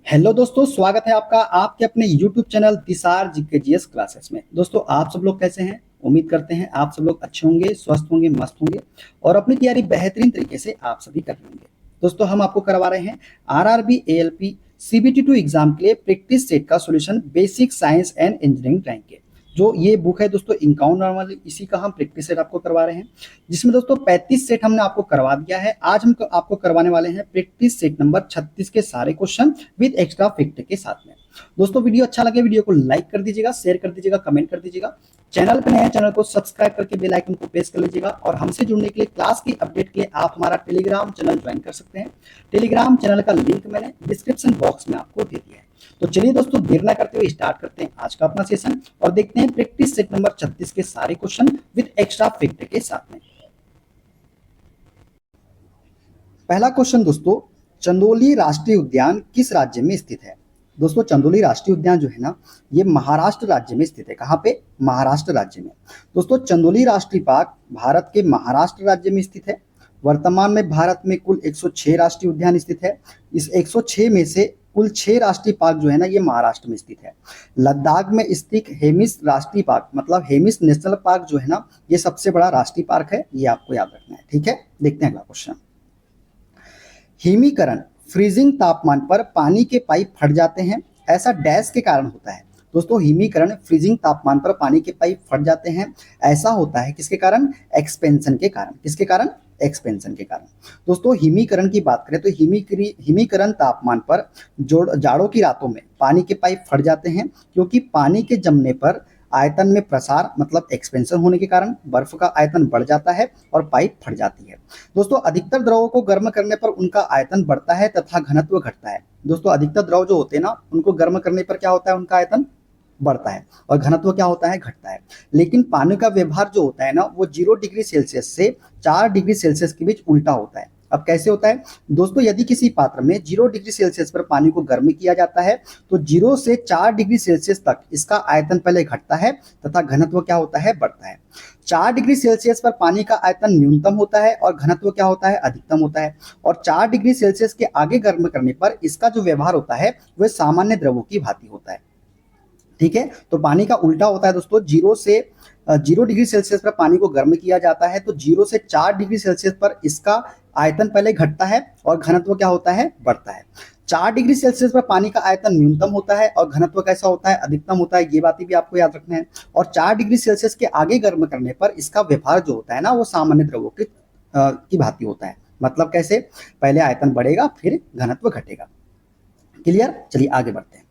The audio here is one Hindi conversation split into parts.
हेलो दोस्तों, स्वागत है आपका आपके अपने YouTube चैनल तिसार जीकेजीएस क्लासेस में। दोस्तों, आप सब लोग कैसे हैं? उम्मीद करते हैं आप सब लोग अच्छे होंगे, स्वस्थ होंगे, मस्त होंगे और अपनी तैयारी बेहतरीन तरीके से आप सभी कर रहे होंगे। दोस्तों, हम आपको करवा रहे हैं आरआरबी एएलपी CBT2 एग्जाम के लिए प्रैक्टिस सेट का solution basic science and engineering rank के। जो ये बुक है दोस्तों, इनकाउंटर वाली, इसी का हम प्रैक्टिस सेट आपको करवा रहे हैं, जिसमें दोस्तों 35 सेट हमने आपको करवा दिया है। आज हम आपको करवाने वाले हैं प्रैक्टिस सेट नंबर 36 के सारे क्वेश्चन विद एक्स्ट्रा फैक्ट के साथ में। दोस्तों, वीडियो अच्छा लगे वीडियो को लाइक कर दीजिएगा, शेयर कर दीजिएगा, कमेंट कर दीजिएगा। चैनल पर नए चैनल को सब्सक्राइब करके बेल आइकन को प्रेस कर लीजिएगा और हमसे जुड़ने के लिए, क्लास की अपडेट के लिए आप हमारा टेलीग्राम चैनल ज्वाइन कर सकते हैं। टेलीग्राम चैनल का लिंक मैंने डिस्क्रिप्शन बॉक्स में आपको दे दिया है। तो चलिए दोस्तों, देर ना करते हुए स्टार्ट करते हैं आज का अपना सेशन और देखते हैं प्रैक्टिस सेट नंबर 36 के सारे क्वेश्चन विद एक्स्ट्रा फैक्ट के साथ में। पहला क्वेश्चन दोस्तों, चंदोली राष्ट्रीय उद्यान किस राज्य में स्थित है? दोस्तों, चंदोली राष्ट्रीय उद्यान जो है ना, ये महाराष्ट्र राज्य में स्थित है। कहाँ पे? महाराष्ट्र राज्य में। दोस्तों, चंदोली राष्ट्रीय पार्क भारत के महाराष्ट्र राज्य में स्थित है। वर्तमान में भारत में कुल 106 राष्ट्रीय उद्यान स्थित है। इस 106 में से कुल 6 राष्ट्रीय पार्क जो है ना, ये महाराष्ट्र में स्थित है। लद्दाख में स्थित हेमिस राष्ट्रीय पार्क, मतलब हेमिस नेशनल पार्क जो है ना, ये सबसे बड़ा राष्ट्रीय पार्क है। ये आपको याद रखना है, ठीक है। देखते हैं अगला क्वेश्चन। हिमीकरण, फ्रीजिंग तापमान पर पानी के पाइप फट जाते हैं, ऐसा डैश के कारण होता है। दोस्तों, हिमीकरण, फ्रीजिंग तापमान पर पानी के पाइप फट जाते हैं, ऐसा होता है किसके कारण? एक्सपेंशन के कारण। किसके कारण? एक्सपेंशन के कारण। दोस्तों, हिमीकरण की बात करें तो हिमीकरण तापमान पर जाड़ों की रातों में पानी के पाइप फट जाते हैं, क्योंकि पानी के जमने पर आयतन में प्रसार, मतलब एक्सपेंशन होने के कारण बर्फ का आयतन बढ़ जाता है और पाइप फट जाती है। दोस्तों, अधिकतर द्रवों को गर्म करने पर उनका आयतन बढ़ता है तथा घनत्व घटता है। दोस्तों, अधिकतर द्रव जो होते हैं ना, उनको गर्म करने पर क्या होता है? उनका आयतन बढ़ता है और घनत्व क्या होता है? घटता है। लेकिन पानी का व्यवहार जो होता है ना, वो 0 डिग्री सेल्सियस से 4 डिग्री सेल्सियस के बीच उल्टा होता है। अब कैसे होता है दोस्तों? यदि किसी पात्र में 0 डिग्री सेल्सियस पर पानी को गर्म किया जाता है तो 0 से 4 डिग्री सेल्सियस तक इसका आयतन पहले घटता है तथा घनत्व क्या होता है? बढ़ता है। 4 डिग्री सेल्सियस पर पानी का आयतन न्यूनतम होता है और घनत्व क्या होता है? अधिकतम होता है। और 4 डिग्री सेल्सियस के आगे गर्म करने पर इसका जो व्यवहार होता है वह सामान्य द्रवों की भांति होता है, ठीक है। तो पानी का उल्टा होता है दोस्तों। 0 डिग्री सेल्सियस पर पानी को गर्म किया जाता है तो 0 से 4 डिग्री सेल्सियस पर इसका आयतन पहले घटता है और घनत्व क्या होता है? बढ़ता है। 4 डिग्री सेल्सियस पर पानी का आयतन न्यूनतम होता है और घनत्व कैसा होता है? अधिकतम होता है। ये बातें भी आपको याद रखना है। और 4 डिग्री सेल्सियस के आगे गर्म करने पर इसका व्यवहार जो होता है ना, वो सामान्य द्रवों की भांति होता है। मतलब कैसे? पहले आयतन बढ़ेगा, फिर घनत्व घटेगा। क्लियर? चलिए आगे बढ़ते हैं।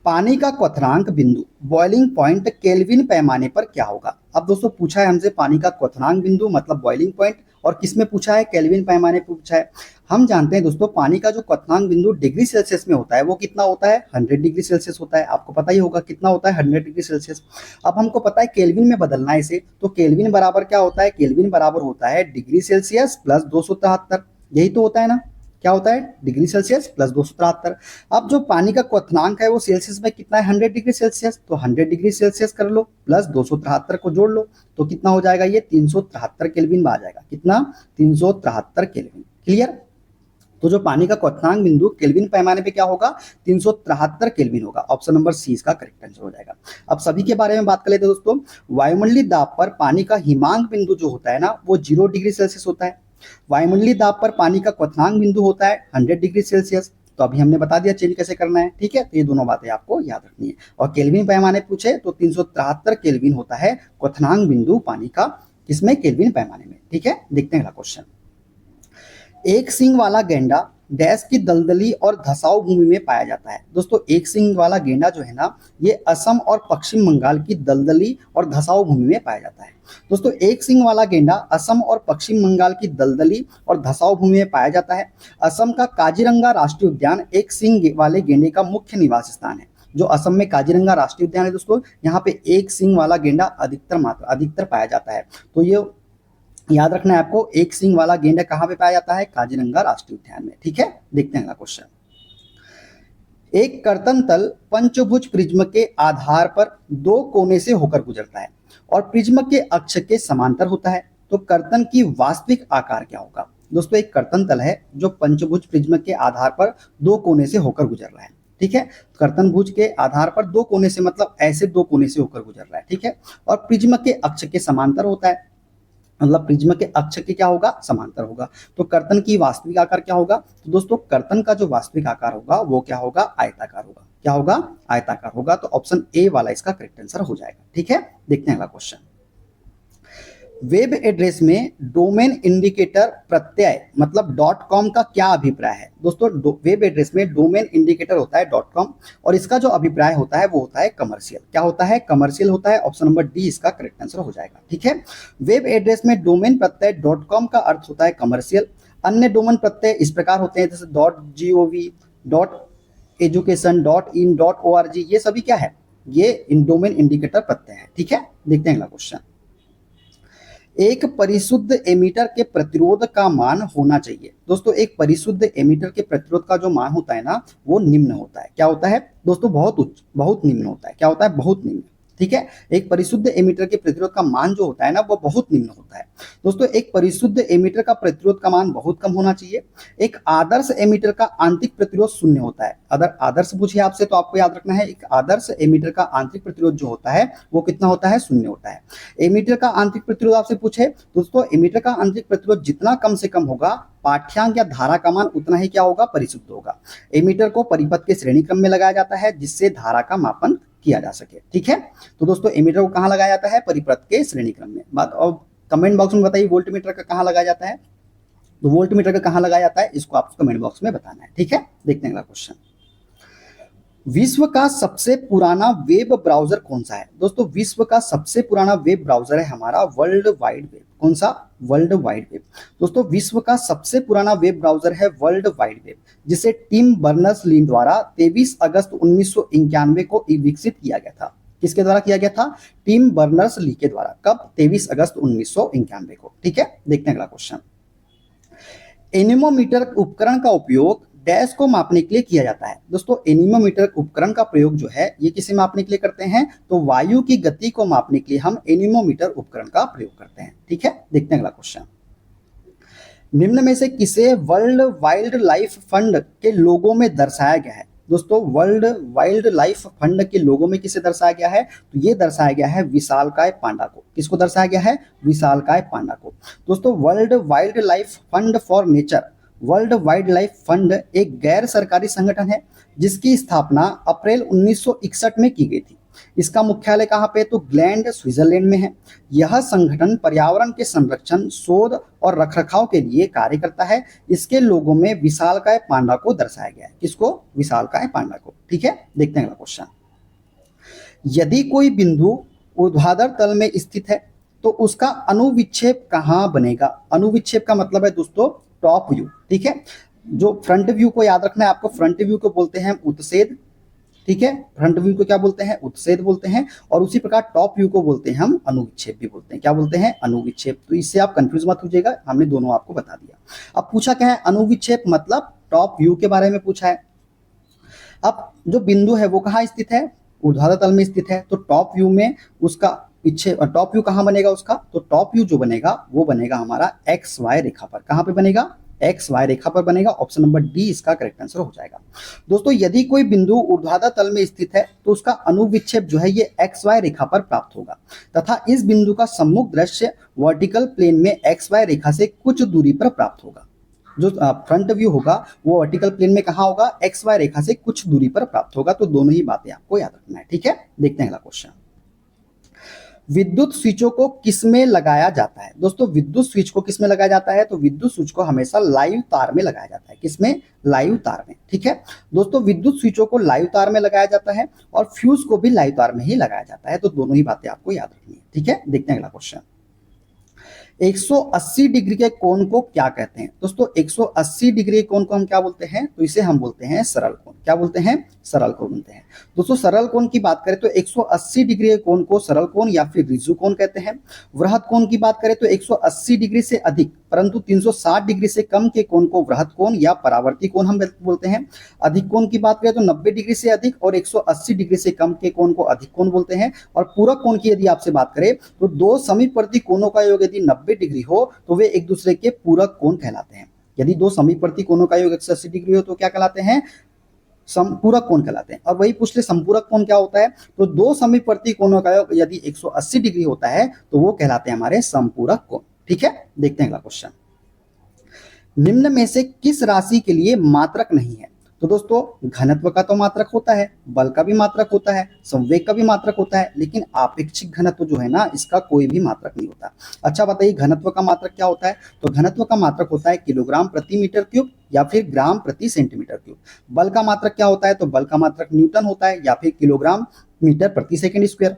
पानी का क्वथनांक बिंदु, बॉइलिंग पॉइंट, केल्विन पैमाने पर क्या होगा? अब दोस्तों, पूछा है हमसे पानी का क्वथनांक बिंदु मतलब बॉइलिंग पॉइंट, और किसमें पूछा है? केल्विन पैमाने पर पूछा है। हम जानते हैं दोस्तों, पानी का जो क्वथनांक बिंदु डिग्री सेल्सियस में होता है वो कितना होता है? 100 डिग्री सेल्सियस होता है। आपको पता ही होगा कितना होता है? 100 डिग्री सेल्सियस। अब हमको पता है केल्विन में बदलना है इसे, तो केल्विन बराबर क्या होता है? केल्विन बराबर होता है डिग्री सेल्सियस प्लस 273। यही तो होता है ना? क्या होता है? Degree Celsius plus 273। अब जो पानी का क्वथनांक है वो सेल्सियस में कितना है? 100 डिग्री सेल्सियस। तो 100 डिग्री सेल्सियस कर लो प्लस 273 को जोड़ लो तो कितना हो जाएगा? ये 373 केल्विन में आ जाएगा। कितना? 373 केल्विन। क्लियर? तो जो पानी का क्वथनांक बिंदु केल्विन पैमाने पे क्या होगा? 373 केल्विन होगा। ऑप्शन नंबर सी इसका करेक्ट आंसर हो जाएगा। अब सभी के बारे में बात कर लेते हैं दोस्तों। वायुमंडलीय दाब पर पानी का हिमांक बिंदु जो होता है ना, वो 0 डिग्री सेल्सियस होता है। वायुमंडलीय दाब पर पानी का क्वथनांक बिंदु होता है 100 डिग्री सेल्सियस। तो अभी हमने बता दिया चेंज कैसे करना है, ठीक है। तो ये दोनों बातें आपको याद रखनी है। और केल्विन पैमाने पूछे तो 373 केल्विन होता है क्वथनांक बिंदु पानी का, किसमें? केल्विन पैमाने में, ठीक है। देखते हैं अगला क्वेश्चन। एक सींग वाला गेंडा डैश की दलदली और धसाव भूमि में पाया जाता है। दोस्तों, एक सींग वाला गेंडा जो है ना, ये असम और पश्चिम बंगाल की दलदली और धसाव भूमि में पाया जाता है। दोस्तों, एक सींग वाला गेंडा असम और पश्चिम बंगाल की दलदली और धसाव भूमि में पाया जाता है। असम का काजीरंगा राष्ट्रीय उद्यान एक सींग वाले गेंडे का मुख्य निवास स्थान है। जो असम में काजीरंगा राष्ट्रीय उद्यान है दोस्तों, यहाँ पे एक सींग वाला गेंडा अधिकतर पाया जाता है। तो ये याद रखना है आपको, एक सींग वाला गेंडा कहाँ पे पाया जाता है? काजीरंगा राष्ट्रीय उद्यान में, ठीक है। देखते हैं अगला क्वेश्चन। एक कर्तन तल पंचभुज प्रिज्म के आधार पर 2 कोने से होकर गुजरता है और प्रिज्म के अक्ष के समांतर होता है, तो कर्तन की वास्तविक आकार क्या होगा? दोस्तों एक कर्तन तल है जो पंचभुज प्रिज्म के आधार पर दो कोने से होकर गुजर रहा है। ठीक है, कर्तन भुज के आधार पर दो कोने से मतलब ऐसे दो कोने से होकर गुजर रहा है। ठीक है, और प्रिज्म के अक्ष के समांतर होता है, मतलब प्रिज्म के अक्ष के क्या होगा, समांतर होगा। तो कर्तन की वास्तविक आकार क्या होगा, तो दोस्तों कर्तन का जो वास्तविक आकार होगा वो क्या होगा, आयताकार होगा। क्या होगा, आयताकार होगा। तो ऑप्शन ए वाला इसका करेक्ट आंसर हो जाएगा। ठीक है, देखते हैं अगला क्वेश्चन। वेब एड्रेस में डोमेन इंडिकेटर प्रत्यय मतलब डॉट कॉम का क्या अभिप्राय है। दोस्तों वेब एड्रेस में डोमेन इंडिकेटर होता है डॉट कॉम, और इसका जो अभिप्राय होता है वो होता है कमर्शियल। क्या होता है, कमर्शियल होता है। ऑप्शन नंबर डी इसका करेक्ट आंसर हो जाएगा। ठीक है, वेब एड्रेस में डोमेन प्रत्यय डॉट कॉम का अर्थ होता है कमर्शियल। अन्य डोमेन प्रत्यय इस प्रकार होते हैं जैसे .gov, .education, .in, .org, ये सभी क्या है, ये इन डोमेन इंडिकेटर प्रत्यय है। ठीक है, देखते हैं अगला क्वेश्चन। एक परिशुद्ध एमीटर के प्रतिरोध का मान होना चाहिए। दोस्तों एक परिशुद्ध एमीटर के प्रतिरोध का जो मान होता है ना वो निम्न होता है। क्या होता है दोस्तों, बहुत उच्च, बहुत निम्न होता है। क्या होता है, बहुत निम्न। ठीक है, एक परिशुद्ध एमीटर के प्रतिरोध का मान जो होता है ना वो बहुत निम्न होता है। दोस्तों एक परिशुद्ध एमीटर का प्रतिरोध का मान बहुत कम होना चाहिए। एक आदर्श एमीटर का आंतरिक प्रतिरोध शून्य होता है। अगर आदर्श पूछे आपसे तो आपको याद रखना है एक आदर्श एमीटर का आंतरिक प्रतिरोध जो होता है वो कितना होता है, शून्य होता है। एमीटर का आंतरिक प्रतिरोध आपसे पूछे, दोस्तों एमीटर का आंतरिक प्रतिरोध जितना कम से कम होगा पाठ्यांक या धारा का मान उतना ही क्या होगा, परिशुद्ध होगा। एमीटर को परिपथ के श्रेणी क्रम में लगाया जाता है जिससे धारा का मापन किया जा सके। ठीक है, तो दोस्तों एमीटर को कहां लगाया जाता है, परिपथ के श्रेणी क्रम में। बात और कमेंट बॉक्स में बताइए वोल्ट मीटर का कहां लगाया जाता है, तो वोल्ट मीटर का कहां लगाया जाता है इसको आपको कमेंट बॉक्स में बताना है। ठीक है, देखते हैं अगला क्वेश्चन। विश्व का सबसे पुराना वेब ब्राउजर कौन सा है। दोस्तों विश्व का सबसे पुराना वेब ब्राउजर है हमारा वर्ल्ड वाइड वेब। कौन सा, वर्ल्ड वाइड वेब। दोस्तों विश्व का सबसे पुराना वेब ब्राउजर है वर्ल्ड वाइड वेब, जिसे टिम बर्नर्स-ली द्वारा 23 अगस्त 1991 को विकसित किया गया था। किसके द्वारा किया गया था, टिम बर्नर्स-ली के द्वारा। कब, 23 अगस्त 1991 को। ठीक है, देखते हैं अगला क्वेश्चन। एनीमोमीटर उपकरण का उपयोग डैश को मापने के लिए किया जाता है। दोस्तों एनीमोमीटर उपकरण का प्रयोग जो है ये किसे मापने के लिए करते हैं, तो वायु की गति को मापने के लिए हम एनीमोमीटर उपकरण का प्रयोग करते हैं। ठीक है, देखते हैं अगला क्वेश्चन। निम्न में से किसे वर्ल्ड वाइल्ड लाइफ फंड के लोगों में दर्शाया गया है। दोस्तों वर्ल्ड वाइल्ड लाइफ फंड के लोगों में किसे दर्शाया गया है, तो ये दर्शाया गया है विशालकाय पांडा को। किसको दर्शाया गया है, विशालकाय पांडा को। दोस्तों world wild life fund for nature, world wild life fund एक गैर सरकारी संगठन है जिसकी स्थापना अप्रैल 1961 में की गई थी। इसका मुख्यालय कहाँ पे, तो ग्लैंड स्विट्जरलैंड में है। यह संगठन पर्यावरण के संरक्षण, शोध और रखरखाव के लिए कार्य करता है। इसके लोगों में विशालकाय पांडा को दर्शाया गया है। किसको, विशालकाय पांडा को। ठीक है, देखते हैं अगला क्वेश्चन। यदि कोई बिंदु ऊर्ध्वाधर तल में स्थित है तो उसका अनुविक्षेप कहाँ बनेगा। अनुविक्षेप का मतलब है दोस्तों टॉप व्यू। ठीक है, जो फ्रंट व्यू को याद रखना है आपको, फ्रंट व्यू को बोलते हैं उत्सेद। ठीक है, फ्रंट व्यू को क्या बोलते हैं, उत्सेद बोलते हैं। और उसी प्रकार टॉप व्यू को बोलते हैं हम अनुविक्षेप भी बोलते हैं। क्या बोलते हैं, अनुविक्षेप। तो इससे आप कंफ्यूज मत होइएगा, हमने दोनों आपको बता दिया। अब पूछा क्या है, अनुविक्षेप मतलब टॉप व्यू के बारे में पूछा है। अब जो बिंदु है वो कहाँ स्थित है, ऊर्ध्वाधर तल में स्थित है। तो टॉप व्यू में उसका पीछे टॉप व्यू कहाँ बनेगा उसका, तो टॉप व्यू जो बनेगा वो बनेगा हमारा एक्स वाई रेखा पर। कहाँ पे बनेगा, एक्स वाई रेखा पर बनेगा। ऑप्शन नंबर डी इसका करेक्ट आंसर हो जाएगा। दोस्तों यदि कोई बिंदु ऊर्ध्वाधर तल में स्थित है तो उसका अनुविक्षेप जो है ये एक्स वाई रेखा पर प्राप्त होगा तथा इस बिंदु का सम्मुख दृश्य वर्टिकल प्लेन में एक्स वाई रेखा से कुछ दूरी पर प्राप्त होगा। जो फ्रंट व्यू होगा वो वर्टिकल प्लेन में कहाँ होगा, एक्स वाई रेखा से कुछ दूरी पर प्राप्त होगा। तो दोनों ही बातें आपको याद रखना है। ठीक है, देखते हैं अगला क्वेश्चन। विद्युत स्विचों को किसमें लगाया जाता है। दोस्तों विद्युत स्विच को किसमें लगाया जाता है, तो विद्युत स्विच को हमेशा लाइव तार में लगाया जाता है। किसमें, लाइव तार में। ठीक है दोस्तों, विद्युत स्विचों को लाइव तार में लगाया जाता है और फ्यूज को भी लाइव तार में ही लगाया जाता है। तो दोनों ही बातें आपको याद रखनी है। ठीक है, देखते हैं अगला क्वेश्चन। 180 डिग्री के कोण को क्या कहते हैं। दोस्तों 180 डिग्री कोण को हम क्या बोलते हैं, तो इसे हम बोलते हैं सरल कोण। क्या बोलते हैं, सरल कोण बोलते हैं। दोस्तों सरल कोण की बात करें तो 180 डिग्री के कोण को सरल कोण या फिर रिजु कोण कहते हैं। वृहत कोण की बात करें तो 180 डिग्री से अधिक परंतु 360 डिग्री से कम के कोण को वृहत कोण या परावर्ती कोण हम बोलते हैं। अधिक कोण की बात करें तो 90 डिग्री से अधिक और 180 डिग्री से कम के कोण को अधिक कोण बोलते हैं। और पूरक कोण की यदि आपसे बात करें तो दो समीपवर्ती कोणों का योग यदि 90 90 डिग्री हो तो वे एक दूसरे के पूरक कोण कहलाते हैं। यदि दो समीपवर्ती कोणों का योग 180 डिग्री हो तो क्या कहलाते हैं? समपूरक कोण कहलाते हैं। और वही पूछ ले समपूरक कोण क्या होता है, तो दो समीपवर्ती कोणों का योग यदि 180 डिग्री होता है तो वो कहलाते हैं हमारे समपूरक कोण। ठीक है, देखते हैं अगला क्वेश्चन। निम्न में से किस राशि के लिए मात्रक नहीं है? तो दोस्तों घनत्व का तो मात्रक होता है, बल का भी मात्रक होता है, संवेग का भी मात्रक होता है, लेकिन आपेक्षिक घनत्व जो है ना, इसका कोई भी मात्रक नहीं होता। अच्छा बताइए, घनत्व का मात्रक क्या होता है? तो घनत्व का मात्रक होता है किलोग्राम प्रति मीटर क्यूब या फिर ग्राम प्रति सेंटीमीटर क्यूब। बल का मात्रक क्या होता है? तो बल का मात्रक न्यूटन होता है या फिर किलोग्राम मीटर प्रति सेकेंड स्क्वायर।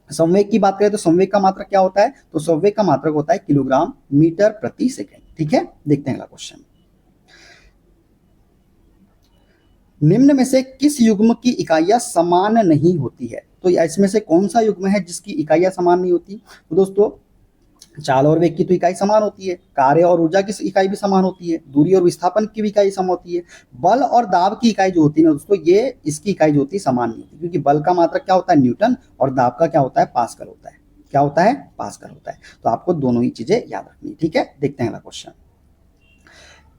संवेग की बात करें तो संवेग का मात्रक क्या होता है? तो संवेग का मात्रक होता है किलोग्राम मीटर प्रति सेकेंड। ठीक है, देखते हैं अगला क्वेश्चन। निम्न में से किस युग्म की इकाइयां समान नहीं होती है? तो इसमें से कौन सा युग्म है जिसकी इकाइयां समान नहीं होती? तो दोस्तों चाल और वेग की तो इकाई समान होती है, कार्य और ऊर्जा की इकाई भी समान होती है, दूरी और विस्थापन की भी इकाई समान होती है। बल और दाब की इकाई जो होती है ना दोस्तों, ये इसकी इकाई जो होती है समान नहीं होती, क्योंकि बल का मात्रक क्या होता है? न्यूटन, और दाब का क्या होता है? पास्कल होता है। क्या होता है? पास्कल होता है। तो आपको दोनों ही चीजें याद रखनी। ठीक है, देखते हैं अगला क्वेश्चन।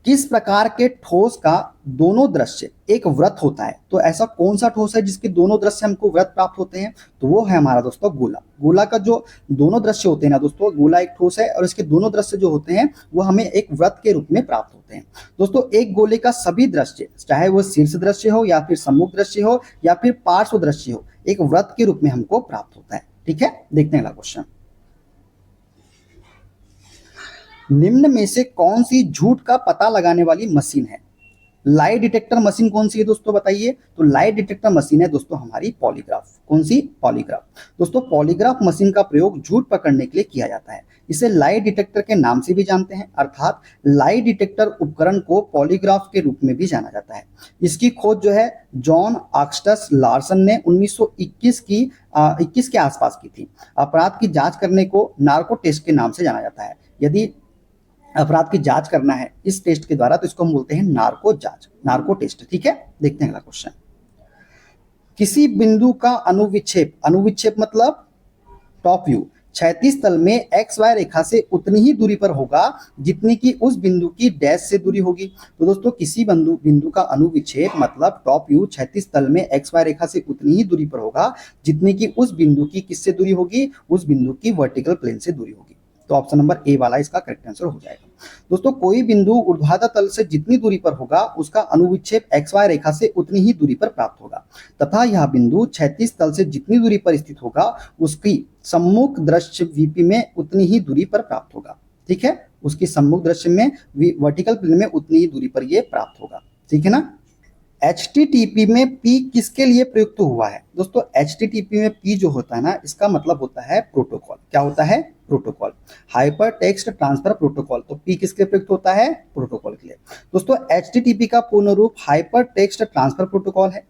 किस प्रकार के ठोस का दोनों दृश्य एक वृत्त होता है? तो ऐसा कौन सा ठोस है जिसके दोनों दृश्य हमको वृत्त प्राप्त होते हैं? तो वो है हमारा दोस्तों गोला। गोला का जो दोनों दृश्य होते हैं ना दोस्तों, गोला एक ठोस है और इसके दोनों दृश्य जो होते हैं वो हमें एक वृत्त के रूप में प्राप्त होते हैं। दोस्तों एक गोले का सभी दृश्य, चाहे वो शीर्ष दृश्य हो या फिर सम्मुख दृश्य हो या फिर पार्श्व दृश्य हो, एक वृत्त के रूप में हमको प्राप्त होता है। ठीक है, देखते हैं अगला क्वेश्चन। निम्न में से कौन सी झूठ का पता लगाने वाली मशीन है? लाई डिटेक्टर मशीन कौन सी है दोस्तों बताइए? तो लाई डिटेक्टर मशीन है दोस्तों हमारी पॉलीग्राफ। कौन सी? पॉलीग्राफ। दोस्तों पॉलीग्राफ मशीन का प्रयोग झूठ पकड़ने के लिए किया जाता है। इसे लाई डिटेक्टर के नाम से भी जानते हैं, अर्थात लाई डिटेक्टर उपकरण को पॉलीग्राफ के रूप में भी जाना जाता है। इसकी खोज जो है जॉन ऑगस्टस लार्सन ने 1921 के आसपास की थी। अपराध की जांच करने को नार्को टेस्ट के नाम से जाना जाता है। यदि अपराध की जांच करना है इस टेस्ट के द्वारा तो इसको हम बोलते हैं नार्को जांच, नार्को टेस्ट। ठीक है, देखते हैं अगला क्वेश्चन। किसी बिंदु का अनुविक्षेप, अनुविक्षेप मतलब टॉप व्यू, क्षैतिज तल में एक्स वाई रेखा से उतनी ही दूरी पर होगा जितनी की उस बिंदु की डैश से दूरी होगी। तो दोस्तों किसी बिंदु का अनुविक्षेप मतलब टॉप व्यू क्षैतिज तल में एक्स वाई रेखा से उतनी ही दूरी पर होगा जितनी की उस बिंदु की किससे दूरी होगी? उस बिंदु की वर्टिकल प्लेन से दूरी होगी। तो ऑप्शन नंबर ए वाला इसका करेक्ट आंसर हो जाएगा। दोस्तों कोई बिंदु ऊर्ध्वाधर तल से जितनी दूरी पर होगा उसका अनुविक्षेप एक्स वाई रेखा से उतनी ही दूरी पर प्राप्त होगा, तथा यह बिंदु क्षैतिज तल से जितनी दूरी पर स्थित होगा उसकी सम्मुख दृश्य वीपी में उतनी ही दूरी पर प्राप्त होगा। ठीक है, उसकी सम्मुख दृश्य में वर्टिकल प्लेन में उतनी ही दूरी पर यह प्राप्त होगा। ठीक है ना। HTTP में P किसके लिए प्रयुक्त हुआ है? दोस्तों HTTP में P जो होता है ना, इसका मतलब होता है प्रोटोकॉल। क्या होता है? Protocol, hyper text transfer protocol. तो P किसके लिए प्रयुक्त होता है? प्रोटोकॉल के लिए। दोस्तों HTTP का पूर्ण रूप हाइपर टेक्स्ट ट्रांसफर प्रोटोकॉल है,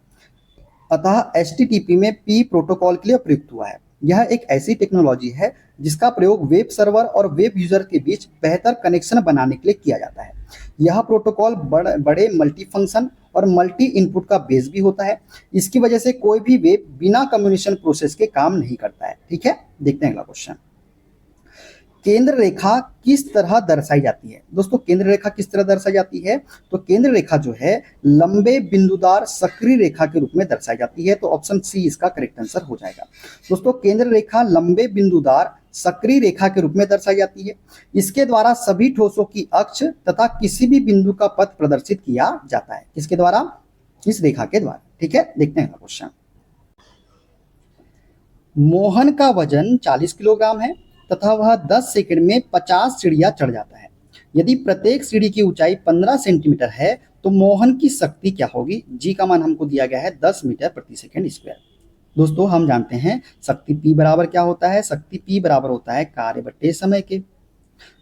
अतः HTTP में P प्रोटोकॉल के लिए प्रयुक्त हुआ है। यह एक ऐसी टेक्नोलॉजी है जिसका प्रयोग वेब सर्वर और वेब यूजर के बीच बेहतर कनेक्शन बनाने के लिए किया जाता है। यह प्रोटोकॉल बड़े मल्टी फंक्शन और मल्टी इनपुट का बेस भी होता है। इसकी वजह से कोई भी वेब बिना कम्युनिकेशन प्रोसेस के काम नहीं करता है। ठीक है, देखते हैं अगला क्वेश्चन। केंद्र रेखा किस तरह दर्शाई जाती है? दोस्तों केंद्र रेखा किस तरह दर्शाई जाती है? तो केंद्र रेखा जो है लंबे बिंदुदार सक्रिय रेखा के रूप में दर्शाई जाती है। तो ऑप्शन सी इसका करेक्ट आंसर हो जाएगा। दोस्तों केंद्र रेखा लंबे बिंदुदार सक्रिय रेखा के रूप में दर्शाई जाती है। इसके द्वारा सभी ठोसों की अक्ष तथा किसी भी बिंदु का पथ प्रदर्शित किया जाता है। किसके द्वारा? इस रेखा के द्वारा। ठीक है, देखते हैं अगला क्वेश्चन। मोहन का वजन 40 किलोग्राम है तथा वह 10 सेकंड में 50 सीढ़ियां चढ़ जाता है। यदि प्रत्येक सीढ़ी की ऊंचाई 15 सेंटीमीटर है तो मोहन की शक्ति क्या होगी? जी का मान हमको दिया गया है 10 मीटर प्रति सेकंड स्क्वायर। दोस्तों हम जानते हैं शक्ति P बराबर क्या होता है? शक्ति P बराबर होता है कार्य बट्टे समय के,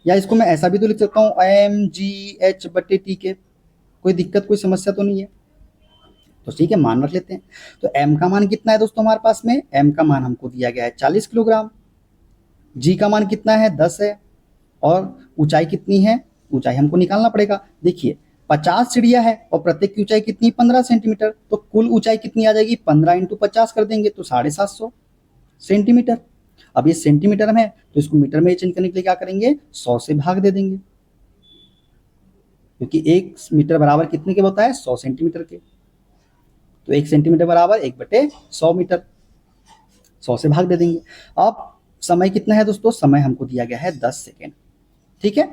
या इसको मैं ऐसा भी तो लिख सकता हूँ mgh बट्टे T के। कोई दिक्कत, कोई समस्या तो नहीं है? तो ठीक है, मान रख लेते हैं। तो m का मान कितना है दोस्तों हमारे पास में? m का मान हमको दिया गया है 40 किलोग्राम। g का मान कितना है? 10 है। और ऊंचाई कितनी है? ऊंचाई हमको निकालना पड़ेगा। देखिए 50 सीढ़ियां है और प्रत्येक की ऊंचाई कितनी? 15 सेंटीमीटर। तो कुल ऊंचाई कितनी आ जाएगी? 15 × 50 कर देंगे तो 750 सेंटीमीटर। अब ये सेंटीमीटर में है तो इसको मीटर में चेंज करने के लिए क्या करेंगे, 100 से भाग दे देंगे, क्योंकि 1 मीटर बराबर कितने के होता है, 100 सेंटीमीटर के। तो 1 सेंटीमीटर बराबर 1/100 मीटर, 100 से भाग दे देंगे। अब समय कितना है दोस्तों, समय हमको दिया गया है 10 सेकेंड। ठीक है,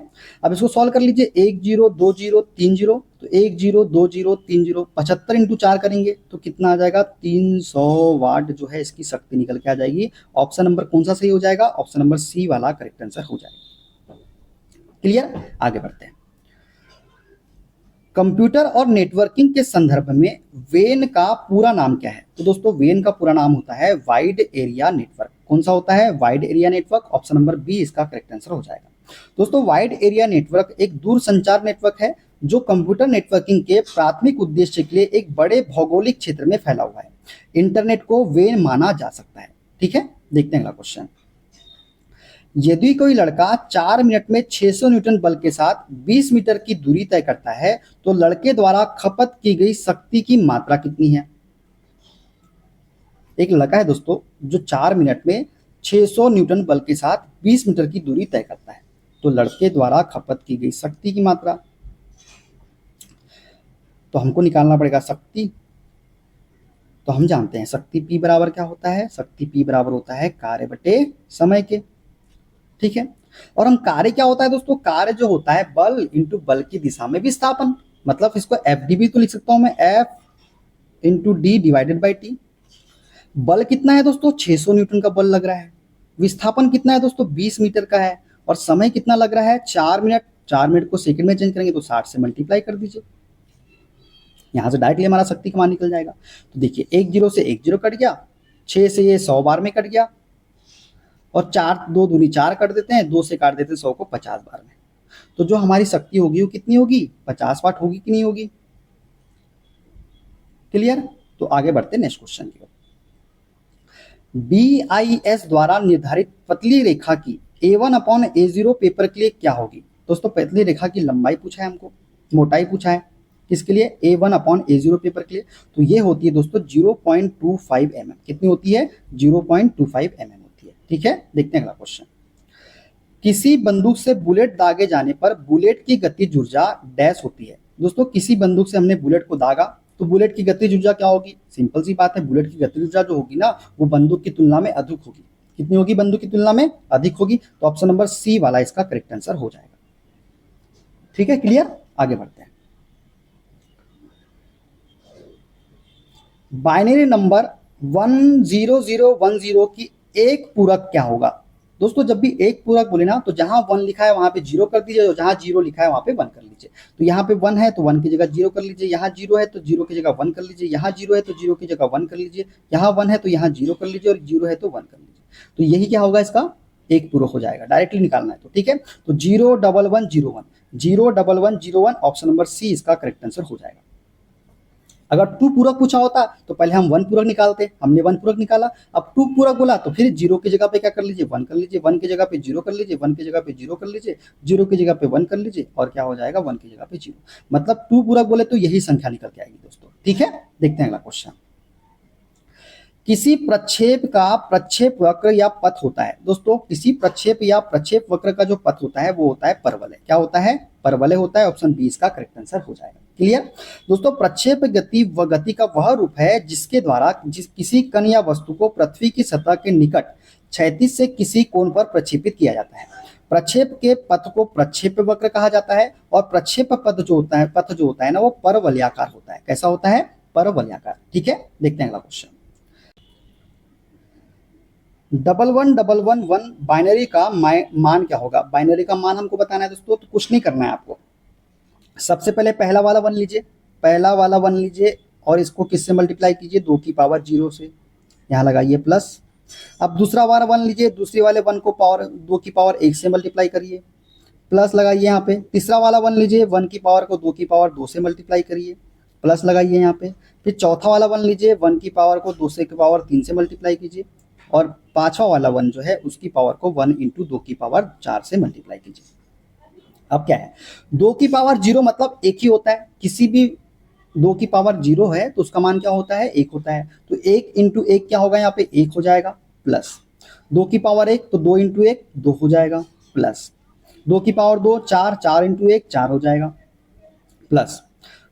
अब इसको सॉल्व कर लीजिए, 1 0 2 0 3 0, तो 1 0 2 0 3 0, 75 इंटू 4 करेंगे तो कितना आ जाएगा, 300 वाट जो है इसकी शक्ति निकल के आ जाएगी। ऑप्शन नंबर कौन सा सही हो जाएगा, ऑप्शन नंबर सी वाला करेक्ट आंसर हो जाएगा। क्लियर, आगे बढ़ते हैं। कंप्यूटर और नेटवर्किंग के संदर्भ में वेन का पूरा नाम क्या है, तो दोस्तों वेन का पूरा नाम होता है वाइड एरिया नेटवर्क। कौन सा होता है, wide area network, option number B इसका करेक्ट आंसर हो जाएगा। दोस्तों वाइड एरिया नेटवर्क एक दूरसंचार नेटवर्क है जो कंप्यूटर नेटवर्किंग के प्राथमिक उद्देश्य के लिए एक बड़े भौगोलिक क्षेत्र में फैला हुआ है। इंटरनेट को वेन माना जा सकता है। ठीक है, देखते हैं अगला क्वेश्चन। यदि कोई लड़का 4 मिनट में 600 न्यूटन बल के साथ 20 मीटर की दूरी तय करता है तो लड़के द्वारा खपत की गई शक्ति की मात्रा कितनी है। एक लड़का है दोस्तों जो 4 मिनट में 600 न्यूटन बल के साथ 20 मीटर की दूरी तय करता है, तो लड़के द्वारा खपत की गई शक्ति की मात्रा, तो हमको निकालना पड़ेगा शक्ति। तो हम जानते हैं शक्ति P बराबर क्या होता है, शक्ति P बराबर होता है कार्य बटे समय के। ठीक है, और हम कार्य क्या होता है दोस्तों, कार्य जो होता है बल इंटू बल की दिशा में विस्थापन, मतलब इसको FD भी तो लिख सकता हूं मैं, F into D divided by T. बल कितना है दोस्तों, 600 न्यूटन का बल लग रहा है, विस्थापन कितना है दोस्तों 20 मीटर का है, और समय कितना लग रहा है 4 मिनट। 4 मिनट को सेकंड में चेंज करेंगे तो 60 से मल्टीप्लाई कर दीजिए, यहां से डायरेक्टली हमारा शक्ति का मान निकल जाएगा। तो देखिए 1 0 से 1 0 कट गया, 6 से ये 100 बार में कट गया, और 4 2 दूनी 4 काट देते हैं, 2 से काट देते हैं 100 को 50 बार में। तो जो हमारी शक्ति होगी वो कितनी होगी, 50 वाट होगी कि नहीं होगी। क्लियर, तो आगे बढ़ते हैं नेक्स्ट क्वेश्चन की ओर। BIS द्वारा निर्धारित पतली रेखा की A1/A0 पेपर के लिए क्या होगी। दोस्तों पतली रेखा की लंबाई पूछा है हमको, मोटाई पूछा है, किसके लिए, A1/A0 पेपर के लिए। तो ये होती है दोस्तों 0.25 mm। कितनी होती है, 0.25 mm होती है। ठीक है, देखते हैं अगला क्वेश्चन। किसी बंदूक से बुलेट दागे जाने पर बुलेट की गतिज ऊर्जा डैश होती है। दोस्तों किसी बंदूक से हमने बुलेट को दागा तो बुलेट की गतिज ऊर्जा क्या होगी, सिंपल सी बात है, बुलेट की गतिज ऊर्जा जो होगी ना वो बंदूक की तुलना में अधिक होगी। कितनी होगी, बंदूक की तुलना में अधिक होगी। तो ऑप्शन नंबर सी वाला इसका करेक्ट आंसर हो जाएगा। ठीक है, क्लियर, आगे बढ़ते हैं। बाइनरी नंबर 10010 की एक पूरक क्या होगा। दोस्तों जब भी एक पूरक बोले ना तो जहां 1 लिखा है वहां पे 0 कर दीजिए, और जहां 0 लिखा है वहां पे 1 कर लीजिए। तो यहाँ पे 1 है तो 1 की जगह 0 कर लीजिए, यहाँ 0 है तो 0 की जगह 1 कर लीजिए, यहाँ 0 है तो 0 की जगह 1 कर लीजिए, यहाँ 1 है तो यहाँ 0 कर लीजिए, और 0 है तो 1 कर लीजिए। तो यही क्या होगा, इसका एक पूरक हो जाएगा, डायरेक्टली निकालना है तो। ठीक है, तो 01101 01101 ऑप्शन नंबर सी इसका करेक्ट आंसर हो जाएगा। अगर 2 पूरक पूछा होता तो पहले हम 1 पूरक निकालते, हमने 1 पूरक निकाला। अब 2 पूरक बोला तो फिर 0 की जगह पे क्या कर लीजिए, 1 कर लीजिए, 1 की जगह पे 0 कर लीजिए, 1 की जगह पे 0 कर लीजिए, 0 की जगह पे 1 कर लीजिए, और क्या हो जाएगा 1 की जगह पे 0। मतलब 2 पूरक बोले तो यही संख्या निकल के आएगी दोस्तों। ठीक है, देखते हैं अगला क्वेश्चन। किसी प्रक्षेप का प्रक्षेप वक्र या पथ होता है। दोस्तों किसी प्रक्षेप या प्रक्षेप वक्र का जो पथ होता है वो होता है परवलय। क्या होता है, परवलय होता है। ऑप्शन बी इसका करेक्ट आंसर हो जाएगा। क्लियर दोस्तों, प्रक्षेप गति व गति का वह रूप है जिसके द्वारा किसी कण या वस्तु को पृथ्वी की सतह के निकट क्षैतिज से किसी कोण पर प्रक्षेपित किया जाता है। प्रक्षेप के पथ को प्रक्षेप वक्र कहा जाता है, और प्रक्षेप पथ जो होता है ना वो परवलयाकार होता है। कैसा होता है, परवलयाकार। ठीक है, देखते हैं अगला क्वेश्चन। 11111 बाइनरी का मान क्या होगा। बाइनरी का मान हमको बताना है दोस्तों, तो कुछ नहीं करना है आपको। सबसे पहले पहला वाला 1 लीजिए, पहला वाला 1 लीजिए, और इसको किससे मल्टीप्लाई कीजिए, 2 की पावर 0 से, यहाँ लगाइए प्लस। अब दूसरा वाला 1 लीजिए, दूसरे वाले 1 को पावर 2 की पावर 1 से मल्टीप्लाई करिए, प्लस लगाइए यहाँ पे। तीसरा वाला 1 लीजिए, 1 की पावर को 2 की पावर 2 से मल्टीप्लाई करिए, प्लस लगाइए यहाँ पे। फिर चौथा वाला 1 लीजिए, 1 की पावर को 2 की पावर 3 से मल्टीप्लाई कीजिए, और पांचवा वाला 1 जो है उसकी पावर को 1 इंटू 2 की पावर 4 से मल्टीप्लाई कीजिए। अब क्या है, 2 की पावर 0 मतलब एक ही होता है। किसी भी 2 की पावर 0 है तो उसका मान क्या होता है, 1 होता है। तो 1 इंटू 1 क्या होगा, यहाँ पे 1 हो जाएगा, प्लस 2 की पावर 1 तो 2 इंटू 1 2 हो जाएगा, प्लस 2 की पावर 2 4, 4 इंटू 1 4 हो जाएगा, प्लस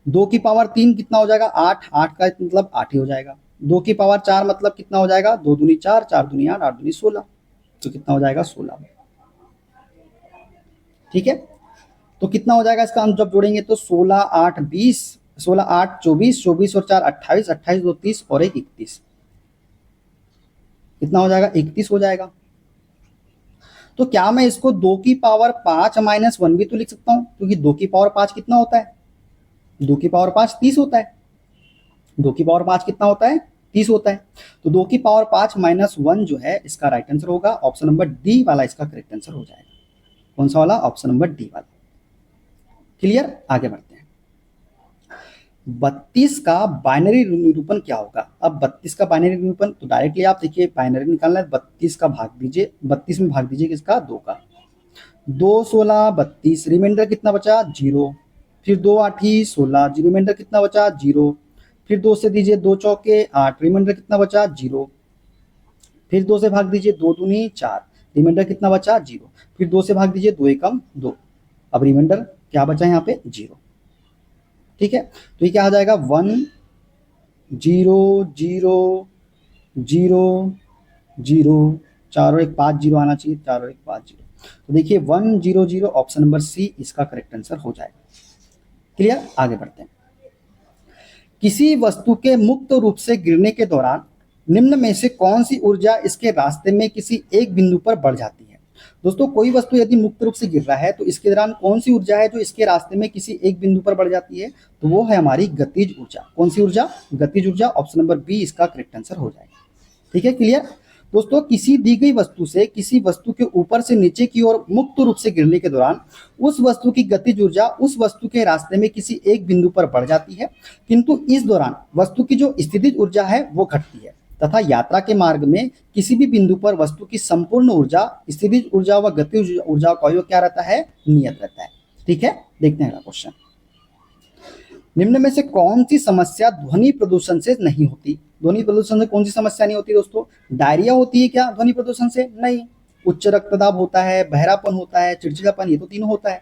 2 की पावर 3 कितना हो जाएगा 8, 8 का मतलब 8 ही हो जाएगा, 2 की पावर 4 मतलब कितना हो जाएगा 2 दूनी 4, 4 दूनी 8, 8 दूनी 16, तो कितना हो जाएगा 16। ठीक है, तो कितना हो जाएगा इसका, हम जब जोड़ेंगे तो 16 8 20, 16 8 24, 24 और 4 28, 28 2 30 और 1 31, कितना हो जाएगा 31 हो जाएगा। तो क्या मैं इसको 2 की पावर 5 माइनस 1 भी तो लिख सकता हूं, क्योंकि 2 की पावर 5 कितना होता है, 2 की पावर 5 30 होता है, 2 की पावर 5 कितना होता है 30 होता है। तो 2 की पावर 5 माइनस 1 जो है इसका राइट आंसर होगा, ऑप्शन नंबर डी वाला इसका करेक्ट आंसर हो जाएगा। कौन सा वाला, ऑप्शन नंबर डी वाला। क्लियर, आगे बढ़ते हैं। 32 का बाइनरी निरूपण क्या होगा। अब 32 का बाइनरी निरूपण तो डायरेक्टली आप देखिए बाइनरी निकालना है, 32 का भाग दीजिए, 32 में भाग दीजिए किसका 2 का, 2 16 32, रिमाइंडर कितना बचा 0, फिर 2 8 16, रिमाइंडर कितना बचा 0, फिर 2 से दीजिए 2 चौके 8, रिमाइंडर कितना बचा 0, फिर 2 से भाग दीजिए 2 दूनी 4, रिमाइंडर कितना बचा 0, फिर 2 से भाग दीजिए 2 एकम 2, अब रिमाइंडर क्या बचा यहाँ पे 0। ठीक है, तो ये क्या आ जाएगा 1 0 0 0 0, 4 और 1 5 0 आना चाहिए, 4 और 1 5 0, तो देखिए 1 0 0 ऑप्शन नंबर सी इसका करेक्ट आंसर हो जाएगा। क्लियर, आगे बढ़ते हैं। किसी वस्तु के मुक्त रूप से गिरने के दौरान निम्न में से कौन सी ऊर्जा इसके रास्ते में किसी एक बिंदु पर बढ़ जाती है। दोस्तों कोई वस्तु यदि मुक्त रूप से गिर रहा है तो इसके दौरान कौन सी ऊर्जा है जो इसके रास्ते में किसी एक बिंदु पर बढ़ जाती है, तो वो है हमारी गतिज ऊर्जा। कौन सी ऊर्जा, गतिज ऊर्जा, ऑप्शन नंबर बी इसका करेक्ट आंसर हो जाएगा। ठीक है, क्लियर। दोस्तों किसी दी गई वस्तु से किसी वस्तु के ऊपर से नीचे की ओर मुक्त रूप से गिरने के दौरान उस वस्तु की गतिज ऊर्जा उस वस्तु के रास्ते में किसी एक बिंदु पर बढ़ जाती है, किंतु इस दौरान वस्तु की जो स्थितिज ऊर्जा है वो घटती है, तथा यात्रा के मार्ग में किसी भी बिंदु पर वस्तु की संपूर्ण ऊर्जा, स्थितिज ऊर्जा व गतिज ऊर्जा का योग क्या रहता है, नियत रहता है। ठीक है, देखते हैं अगला क्वेश्चन। निम्न में से कौन सी समस्या ध्वनि प्रदूषण से नहीं होती। ध्वनि प्रदूषण से कौन सी समस्या नहीं होती दोस्तों, डायरिया होती है क्या ध्वनि प्रदूषण से, नहीं। उच्च रक्तदाब होता है, बहरापन होता है, चिड़चिड़ापन, ये तो तीनों होता है।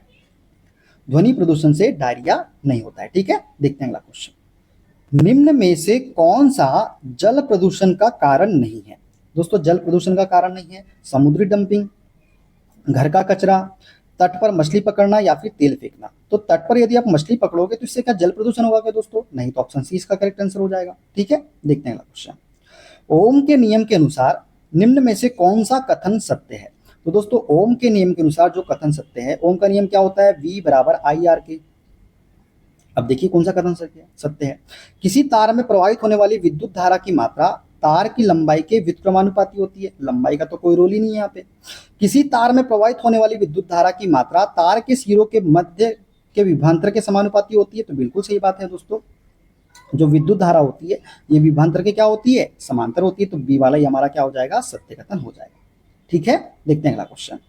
ध्वनि प्रदूषण से डायरिया नहीं होता है। ठीक है, देखते हैं अगला क्वेश्चन। निम्न में से कौन सा जल प्रदूषण का कारण नहीं है। दोस्तों जल प्रदूषण का कारण नहीं है समुद्री डंपिंग, घर का कचरा, तट पर मछली पकड़ना या फिर तेल फेंकना। तो तट पर यदि आप मछली पकड़ोगे तो इससे क्या जल प्रदूषण होगा क्या दोस्तों, नहीं, तो ऑप्शन सी इसका करेक्ट आंसर हो जाएगा। ठीक है, देखते हैं अगला क्वेश्चन। ओम के नियम के अनुसार निम्न में से कौन सा कथन सत्य है। तो दोस्तों ओम के नियम के अनुसार जो कथन सत्य है, ओम का नियम क्या होता है, V बराबर IR के। अब देखिए कौन सा कथन सत्य है। किसी तार में प्रवाहित होने वाली विद्युत धारा की मात्रा तार की लंबाई के व्युत्क्रमानुपाती होती है। लंबाई का तो कोई रोल ही नहीं है यहाँ पे। किसी तार में प्रवाहित होने वाली विद्युत धारा की मात्रा तार के सिरों के मध्य के विभवांतर के समानुपाती होती है। तो बिल्कुल सही बात है दोस्तों, जो विद्युत धारा होती है ये विभवांतर के क्या होती है, समांतर होती है। तो बी वाला ही हमारा क्या हो जाएगा, सत्य कथन हो जाएगा। ठीक है, देखते हैं अगला क्वेश्चन।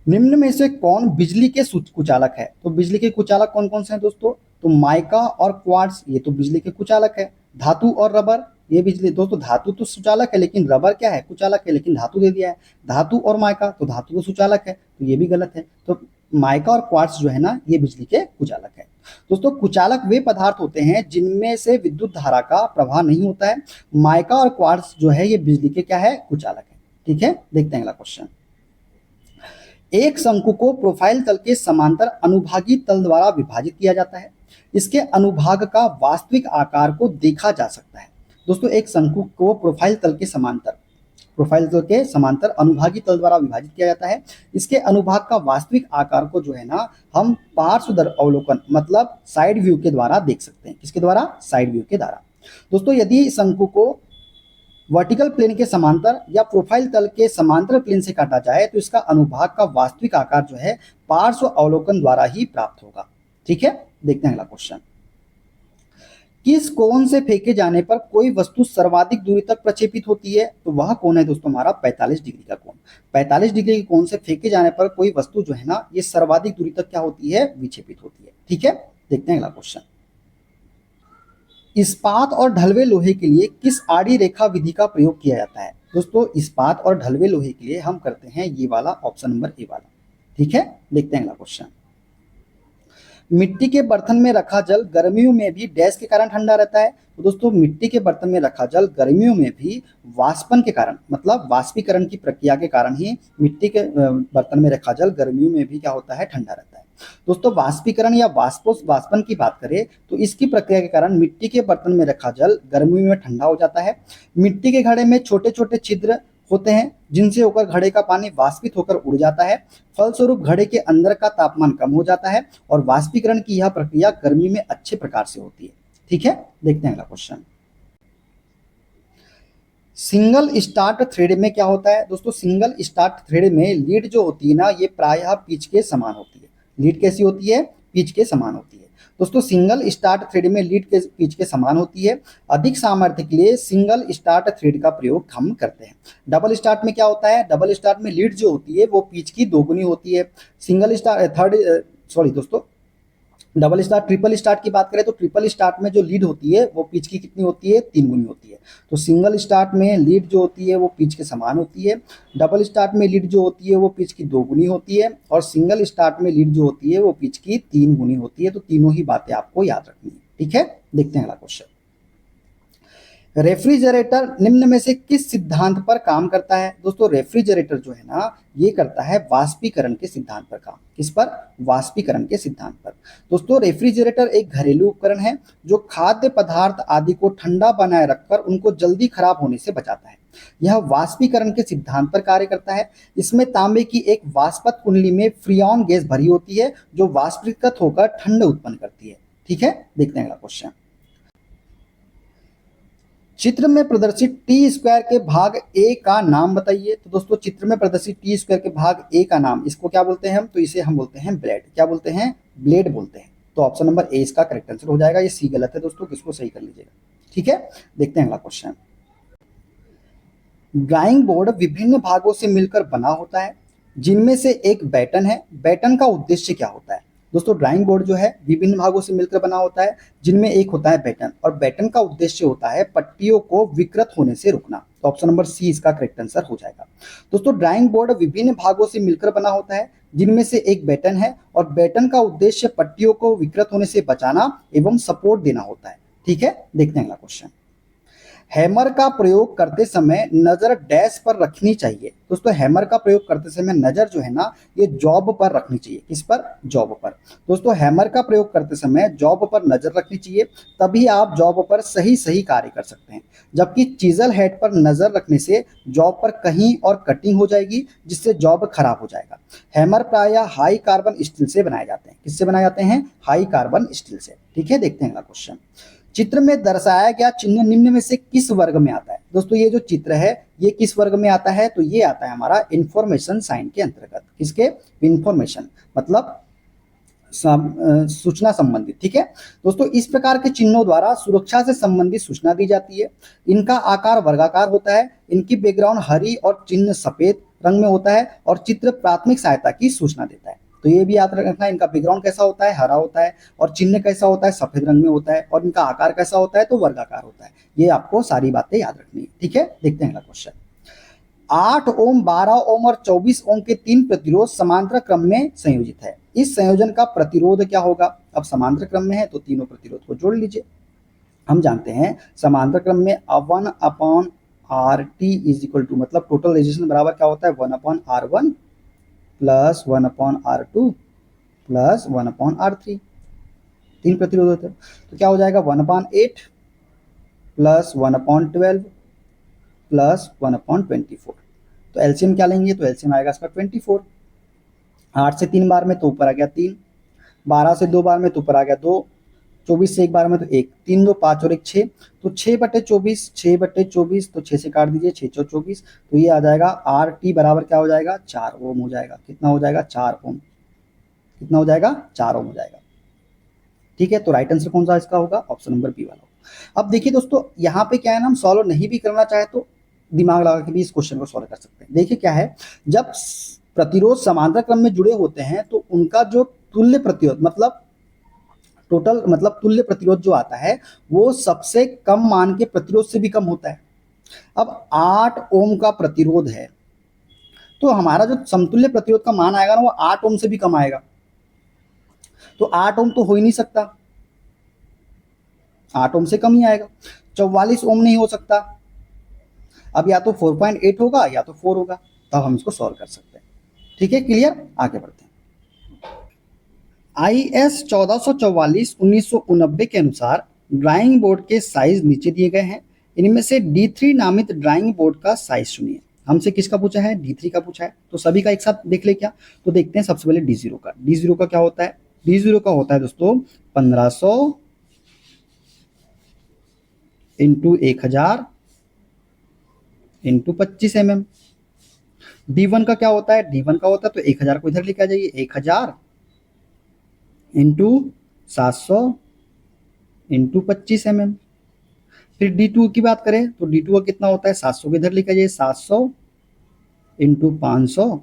निम्न में से कौन बिजली के कुचालक है। तो बिजली के कुचालक कौन कौन से हैं दोस्तों, तो माइका और क्वार्ट्ज ये तो बिजली के कुचालक है। धातु और रबर ये बिजली, दोस्तों धातु तो सुचालक है लेकिन रबर क्या है, कुचालक है, लेकिन धातु दे दिया है। धातु और माइका, तो धातु तो सुचालक है, तो ये भी गलत है। तो माइका और क्वार्ट्ज जो है ना ये बिजली के कुचालक है। दोस्तों कुचालक वे पदार्थ होते हैं जिनमें से विद्युत धारा का प्रवाह नहीं होता है। माइका और क्वार्ट्ज जो है ये बिजली के क्या है, कुचालक है। ठीक है, देखते हैं अगला क्वेश्चन। एक शंकु को प्रोफाइल तल के समांतर अनुभागीय तल द्वारा विभाजित किया जाता है। इसके अनुभाग का वास्तविक आकार को देखा जा सकता है। दोस्तों एक शंकु को प्रोफाइल तल के समांतर अनुभागीय तल द्वारा विभाजित किया जाता है। इसके अनुभाग का वास्तविक आकार को जो है ना हम पार्श्व अवलोकन मतलब साइड व्यू के द्वारा देख सकते हैं। किसके द्वारा, साइड व्यू के द्वारा। दोस्तों यदि शंकु को वर्टिकल प्लेन के समांतर या प्रोफाइल तल के समांतर प्लेन से काटा जाए तो इसका अनुभाग का वास्तविक आकार जो है पार्श्व अवलोकन द्वारा ही प्राप्त होगा। ठीक है, देखते हैं अगला क्वेश्चन। किस कोण से फेंके जाने पर कोई वस्तु सर्वाधिक दूरी तक प्रक्षेपित होती है। तो वह कोण है दोस्तों हमारा 45 डिग्री का कोण। 45 डिग्री के कोण से फेंके जाने पर कोई वस्तु जो है ना ये सर्वाधिक दूरी तक क्या होती है, विक्षेपित होती है। ठीक है, देखते हैं अगला क्वेश्चन। इस्पात और ढलवे लोहे के लिए किस आड़ी रेखा विधि का प्रयोग किया जाता है? दोस्तों इस्पात और ढलवे लोहे के लिए हम करते हैं ये वाला, ऑप्शन नंबर ए वाला। ठीक है, देखते हैं अगला क्वेश्चन। मिट्टी के बर्तन में रखा जल गर्मियों में भी डैश के कारण ठंडा रहता है। तो दोस्तों मिट्टी के बर्तन में रखा जल गर्मियों में भी वाष्पन के कारण, मतलब वाष्पीकरण की प्रक्रिया के कारण ही मिट्टी के बर्तन में रखा जल गर्मियों में भी क्या होता है, ठंडा रहता है। दोस्तों वाष्पीकरण या वाष्पन की बात करें तो इसकी प्रक्रिया के कारण मिट्टी के बर्तन में रखा जल गर्मियों में ठंडा हो जाता है। मिट्टी के घड़े में छोटे छोटे छिद्र होते हैं जिनसे होकर घड़े का पानी वाष्पित होकर उड़ जाता है। फलस्वरूप घड़े के अंदर का तापमान कम हो जाता है और वाष्पीकरण की यह प्रक्रिया गर्मी में अच्छे प्रकार से होती है। ठीक है, देखते हैं अगला क्वेश्चन। सिंगल स्टार्ट थ्रेड में क्या होता है? दोस्तों सिंगल स्टार्ट थ्रेड में लीड जो होती है ना, ये प्रायः पिच के समान होती है। लीड कैसी होती है? पिच के समान होती है। दोस्तों सिंगल स्टार्ट थ्रेड में लीड के पिच के समान होती है। अधिक सामर्थ्य के लिए सिंगल स्टार्ट थ्रेड का प्रयोग हम करते हैं। डबल स्टार्ट में क्या होता है? डबल स्टार्ट में लीड जो होती है वो पिच की दोगुनी होती है। सिंगल स्टार्ट दोस्तों डबल स्टार्ट ट्रिपल स्टार्ट की बात करें तो ट्रिपल स्टार्ट में जो लीड होती है वो पिच की कितनी होती है? 3 गुनी होती है। तो सिंगल स्टार्ट में लीड जो होती है वो पिच के समान होती है। डबल स्टार्ट में लीड जो होती है वो पिच की 2 गुनी होती है और सिंगल स्टार्ट में लीड जो होती है वो पिच की 3 गुनी होती है। तो तीनों ही बातें आपको याद रखनी है। ठीक है, देखते हैं अगला क्वेश्चन। रेफ्रिजरेटर निम्न में से किस सिद्धांत पर काम करता है? दोस्तों रेफ्रिजरेटर जो है ना, ये करता है वाष्पीकरण के सिद्धांत पर काम। किस पर? वाष्पीकरण के सिद्धांत पर। दोस्तों रेफ्रिजरेटर एक घरेलू उपकरण है जो खाद्य पदार्थ आदि को ठंडा बनाए रखकर उनको जल्दी खराब होने से बचाता है। यह वाष्पीकरण के सिद्धांत पर कार्य करता है। इसमें तांबे की एक वाष्पत कुंडली में फ्रियॉन गैस भरी होती है जो वाष्पीकृत होकर ठंड उत्पन्न करती है। ठीक है, देखते हैं अगला क्वेश्चन। चित्र में प्रदर्शित टी स्क्वायर के भाग ए का नाम बताइए। तो दोस्तों चित्र में प्रदर्शित टी स्क्वायर के भाग ए का नाम, इसको क्या बोलते हैं हम? तो इसे हम बोलते हैं ब्लेड। क्या बोलते हैं? ब्लेड बोलते हैं। तो ऑप्शन नंबर ए इसका करेक्ट आंसर हो जाएगा। ये सी गलत है दोस्तों, किसको सही कर लीजिएगा। ठीक है, देखते हैं अगला क्वेश्चन। ड्राइंग बोर्ड विभिन्न भागों से मिलकर बना होता है जिनमें से एक बैटन है। बैटन का उद्देश्य क्या होता है? दोस्तों ड्राइंग बोर्ड जो है विभिन्न भागों से मिलकर बना होता है जिनमें एक होता है बैटन, और बैटन का उद्देश्य होता है पट्टियों को विकृत होने से रोकना। तो ऑप्शन नंबर सी इसका करेक्ट आंसर हो जाएगा। दोस्तों ड्राइंग बोर्ड विभिन्न भागों से मिलकर बना होता है जिनमें से एक बैटन है और बैटन का उद्देश्य पट्टियों को विकृत होने से बचाना एवं सपोर्ट देना होता है। ठीक है, देखते हैं अगला क्वेश्चन। हैमर का प्रयोग करते समय नजर डैश पर रखनी चाहिए। दोस्तों हैमर का प्रयोग करते समय नजर जो है ना, ये जॉब पर रखनी चाहिए। किस पर? जॉब पर। दोस्तों हैमर का प्रयोग करते समय जॉब पर नजर रखनी चाहिए, तभी आप जॉब पर सही सही कार्य कर सकते हैं। जबकि चीजल हेड पर नजर रखने से जॉब पर कहीं और कटिंग हो जाएगी जिससे जॉब खराब हो जाएगा। हैमर प्रायः हाई कार्बन स्टील से बनाए जाते हैं। किससे बनाए जाते हैं? हाई कार्बन स्टील से। ठीक है, देखते हैं अगला क्वेश्चन। चित्र में दर्शाया गया चिन्ह निम्न में से किस वर्ग में आता है? दोस्तों ये जो चित्र है ये किस वर्ग में आता है? तो ये आता है हमारा इंफॉर्मेशन साइन के अंतर्गत। किसके? इंफॉर्मेशन मतलब सूचना संबंधित। ठीक है दोस्तों, इस प्रकार के चिन्हों द्वारा सुरक्षा से संबंधित सूचना दी जाती है। इनका आकार वर्गाकार होता है, इनकी बैकग्राउंड हरी और चिन्ह सफेद रंग में होता है और चित्र प्राथमिक सहायता की सूचना देता है। तो ये भी याद रखना, इनका बैकग्राउंड कैसा होता है? हरा होता है और चिन्ह कैसा होता है? सफेद रंग में होता है और इनका आकार कैसा होता है? तो वर्गाकार होता है। ये आपको सारी बातें याद रखनी है। ठीक है, देखते हैं अगला क्वेश्चन। 8 ओम, 12 ओम और 24 ओम के 3 प्रतिरोध समांतर क्रम में संयोजित है। इस संयोजन का प्रतिरोध क्या होगा? अब समांतर क्रम में है तो तीनों प्रतिरोध को जोड़ लीजिए। हम जानते हैं समांतर क्रम में 1/RT इज इक्वल टू, मतलब टोटल रेजिस्टेंस बराबर क्या होता है? 1/R1 plus 1/R2 plus 1/R3। 3 प्रतिरोध होते हैं तो क्या हो जाएगा? 1/8 प्लस 1/12 प्लस 1/24। तो एलसीएम क्या लेंगे? तो एलसीएम आएगा इसका 24। 8 से 3 बार में तो ऊपर आ गया 3, 12 से 2 बार में तो ऊपर आ गया 2, 24 से 1 बार में तो 1, 3 2 5 और 1 6, तो 6/24, 6/24 तो 6 से काट दीजिए, 6 4 24, तो ये आ जाएगा RT बराबर क्या हो जाएगा? 4 ओम हो जाएगा। कितना हो जाएगा? 4 ओम। कितना हो जाएगा? 4 ओम हो जाएगा। ठीक है, तो राइट आंसर कौन सा इसका होगा? ऑप्शन नंबर बी वाला। अब देखिए दोस्तों, यहाँ पे क्या है ना, हम सॉल्व नहीं भी करना चाहे तो दिमाग लगा के भी इस क्वेश्चन को सॉल्व कर सकते हैं। देखिए क्या है, जब प्रतिरोध समांतर क्रम में जुड़े होते हैं तो उनका जो तुल्य प्रतिरोध, मतलब टोटल मतलब तुल्य प्रतिरोध जो आता है वो सबसे कम मान के प्रतिरोध से भी कम होता है। अब 8 ओम का प्रतिरोध है तो हमारा जो समतुल्य प्रतिरोध का मान आएगा ना वो 8 ओम से भी कम आएगा। तो 8 ओम तो हो ही नहीं सकता, 8 ओम से कम ही आएगा। 44 ओम नहीं हो सकता। अब या तो 4.8 होगा या तो 4 होगा, तब हम इसको सॉल्व कर सकते हैं। ठीक है, क्लियर? आगे बढ़ते हैं। IS 1444/1989 के अनुसार ड्राइंग बोर्ड के साइज नीचे दिए गए हैं। इनमें से D3 नामित ड्राइंग बोर्ड का साइज चुनिए। हमसे किसका पूछा है? D3 का पूछा है। तो सभी का एक साथ देख ले क्या? तो देखते हैं सबसे पहले D0 का। D0 का क्या होता है? D0 का होता है दोस्तों 1500 इंटू 1000 इंटू 25 mm। D1 का क्या होता है? D1 का होता है तो 1000 को इधर लेके आ जाइए, 1000 इंटू 700 इंटू 25 mm। फिर D2 की बात करें तो D2 का कितना होता है? 700 को इधर लेके जाइए, 700 इंटू 500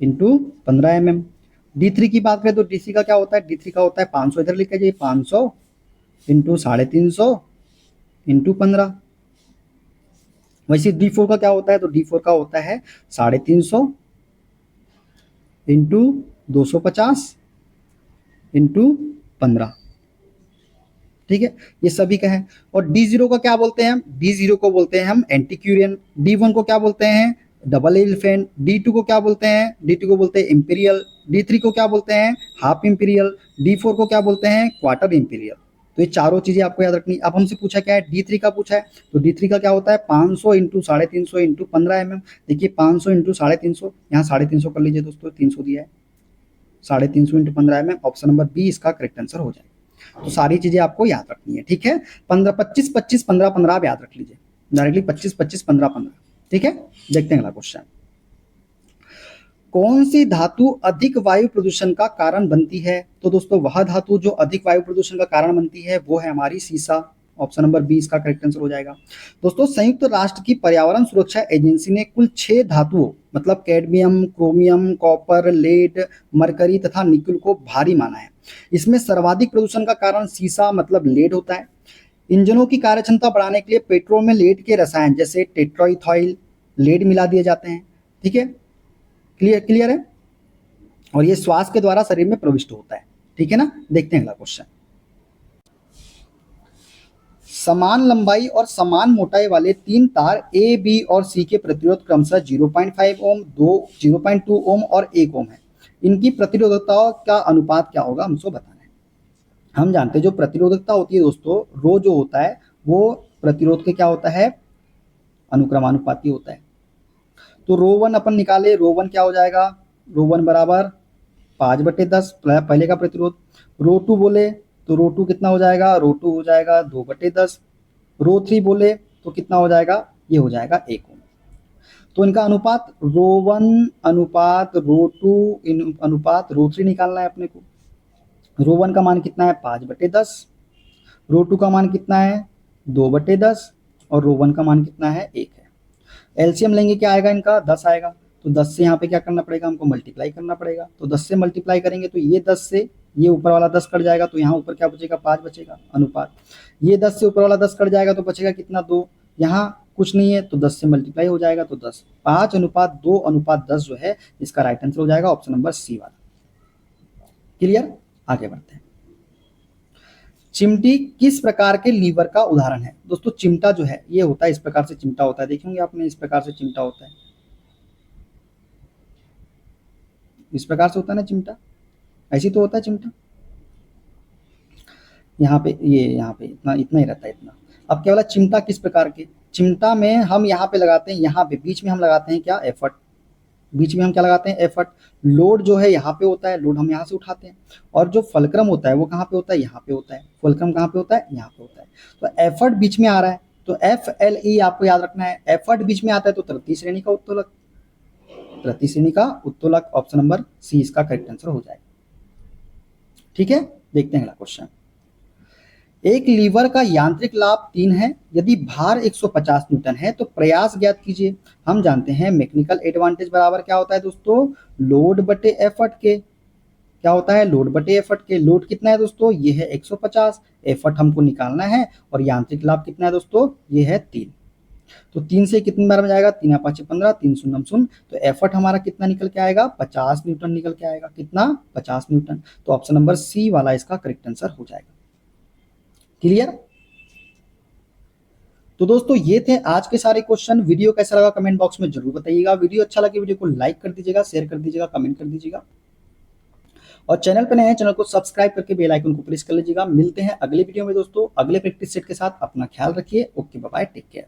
इंटू 15 mm। D3 की बात करें तो D3 का क्या होता है? D3 का होता है 500 इधर लेके जाइए, 500 इंटू 350 इंटू 15। वैसे D4 का क्या होता है? तो D4 का होता है 350 इंटू 250 इंटू 15। ठीक है, ये सभी का है। और D0 का क्या बोलते हैं हम? D0 को बोलते हैं हम एंटीक्यूरियन। D1 को क्या बोलते हैं? Double elephant. D2 को क्या बोलते हैं? D2 को बोलते हैं इंपीरियल। D3 को क्या बोलते हैं? Half imperial. D4 को क्या बोलते हैं? Quarter imperial. तो ये चारों चीजें आपको याद रखनी। अब हमसे पूछा क्या है? D3 का पूछा है, तो D3 का क्या होता है? 500 इंटू 350 इंटू 15 mm। देखिए 500 इंटू 350, यहाँ 350 कर लीजिए दोस्तों, 300 दिया है, 350 into 15 mm। Option number B इसका करेक्ट आंसर हो जाएगा। तो सारी चीजें आपको याद रखनी है। ठीक है, 15 25 25 15 15 आप याद रख लीजिए डायरेक्टली, 25 25 15 15। ठीक है, देखते हैं अगला क्वेश्चन। कौन सी धातु अधिक वायु प्रदूषण का कारण बनती है? तो दोस्तों वह धातु जो अधिक वायु प्रदूषण का कारण बनती है वो है हमारी सीसा। ऑप्शन नंबर बी इसका करेक्ट आंसर हो जाएगा। दोस्तों संयुक्त राष्ट्र की पर्यावरण सुरक्षा एजेंसी ने कुल 6 धातुओं मतलब cadmium, chromium, copper, lead, mercury तथा निकल को भारी माना है। इसमें सर्वाधिक प्रदूषण का कारण सीसा मतलब लेड होता है। इंजनों की कार्यक्षमता बढ़ाने के लिए पेट्रोल में लेड के रसायन जैसे टेट्राइथाइल, लेड मिला दिए जाते हैं। ठीक है, क्लियर है? और ये श्वास के द्वारा शरीर में प्रविष्ट होता है। ठीक है ना, देखते हैं अगला क्वेश्चन। समान लंबाई और समान मोटाई वाले 3 तार ए, बी और सी के प्रतिरोध क्रमशः 0.5 ओम, 0.2 ओम और 1 ओम है। इनकी प्रतिरोधकता का अनुपात क्या होगा, हमको बताना है। हम जानते हैं जो प्रतिरोधकता होती है दोस्तों, रो जो होता है वो प्रतिरोध के क्या होता है? अनुक्रमानुपाती होता है। तो रो 1 अपन निकाले, रो 1 क्या हो जाएगा? रो 1 बराबर 5/10 पहले का प्रतिरोध। रो 2 बोले तो रो 2 कितना हो जाएगा? रो 2 हो जाएगा 2/10। रो 3 बोले तो कितना हो जाएगा? ये हो जाएगा 1 ओम। तो इनका अनुपात रो 1 अनुपात रो 2 अनुपात रो 3 निकालना है अपने को। रो 1 का मान कितना है? 5/10। रो 2 का मान कितना है? 2/10 और रो 1 का मान कितना है? 1 है। एलसीएम लेंगे क्या आएगा इनका? 10 आएगा। तो 10 से यहाँ पे क्या करना पड़ेगा? हमको मल्टीप्लाई करना पड़ेगा। तो 10 से मल्टीप्लाई करेंगे तो ये 10 से ये ऊपर वाला 10 कट जाएगा, तो यहाँ ऊपर क्या बचेगा? 5 बचेगा अनुपात। ये 10 से ऊपर वाला 10 कट जाएगा तो बचेगा कितना? 2। यहाँ कुछ नहीं है तो 10 से मल्टीप्लाई हो जाएगा तो 10। 5:2:10 जो है इसका राइट आंसर हो जाएगा ऑप्शन नंबर सी वाला। क्लियर? आगे बढ़ते हैं। चिमटी किस प्रकार के लीवर का उदाहरण है? दोस्तों चिमटा जो है ये होता है इस प्रकार से, चिमटा होता है, देखेंगे आपने इस प्रकार से चिमटा होता है, इस प्रकार से होता है ना चिमटा, ऐसी तो होता है चिमटा। यहाँ पे ये यहाँ पे इतना इतना ही रहता है, इतना। अब क्या बोला? चिमटा किस प्रकार के? चिमटा में हम यहाँ पे लगाते हैं, यहाँ पे बीच में हम लगाते हैं क्या? एफर्ट। बीच में हम क्या लगाते हैं? एफर्ट। लोड जो है यहाँ पे होता है, लोड हम यहाँ से उठाते हैं। और जो फलक्रम होता है वो कहाँ पे होता है? यहाँ पे होता है। फलक्रम कहाँ पे होता है? यहाँ पे होता है। तो एफर्ट बीच में आ रहा है तो FLE आपको याद रखना है। एफर्ट बीच में आता है तो तृतीय श्रेणी का उत्तोलक, तृतीय श्रेणी का उत्तोलक ऑप्शन नंबर सी इसका करेक्ट आंसर हो जाएगा। ठीक है, देखते हैं अगला क्वेश्चन। एक लीवर का यांत्रिक लाभ 3 है। यदि भार 150 न्यूटन है तो प्रयास ज्ञात कीजिए। हम जानते हैं मैकेनिकल एडवांटेज बराबर क्या होता है दोस्तों? लोड बटे एफर्ट के। क्या होता है, लोड बटे एफर्ट के। लोड कितना है दोस्तों, ये है 150, एफर्ट हमको निकालना है और यांत्रिक लाभ कितना है दोस्तों, ये है 3। तो 3 से कितनी बार में जाएगा, 3 5 15, 3 शून्य शून्य, तो एफर्ट हमारा कितना निकल के आएगा, 50 न्यूटन निकल के आएगा। कितना, 50 न्यूटन। तो ऑप्शन नंबर सी वाला इसका करेक्ट आंसर हो जाएगा। क्लियर। तो दोस्तों ये थे आज के सारे क्वेश्चन। वीडियो कैसा लगा कमेंट बॉक्स में जरूर बताइएगा। वीडियो अच्छा लगे वीडियो को लाइक कर दीजिएगा, शेयर कर दीजिएगा, कमेंट कर दीजिएगा और चैनल पर नए हैं चैनल को सब्सक्राइब करके बेल आइकन को प्रेस कर लीजिएगा। मिलते हैं अगले वीडियो में दोस्तों, अगले प्रैक्टिस सेट के साथ। अपना ख्याल रखिए। Okay, bye bye, take care.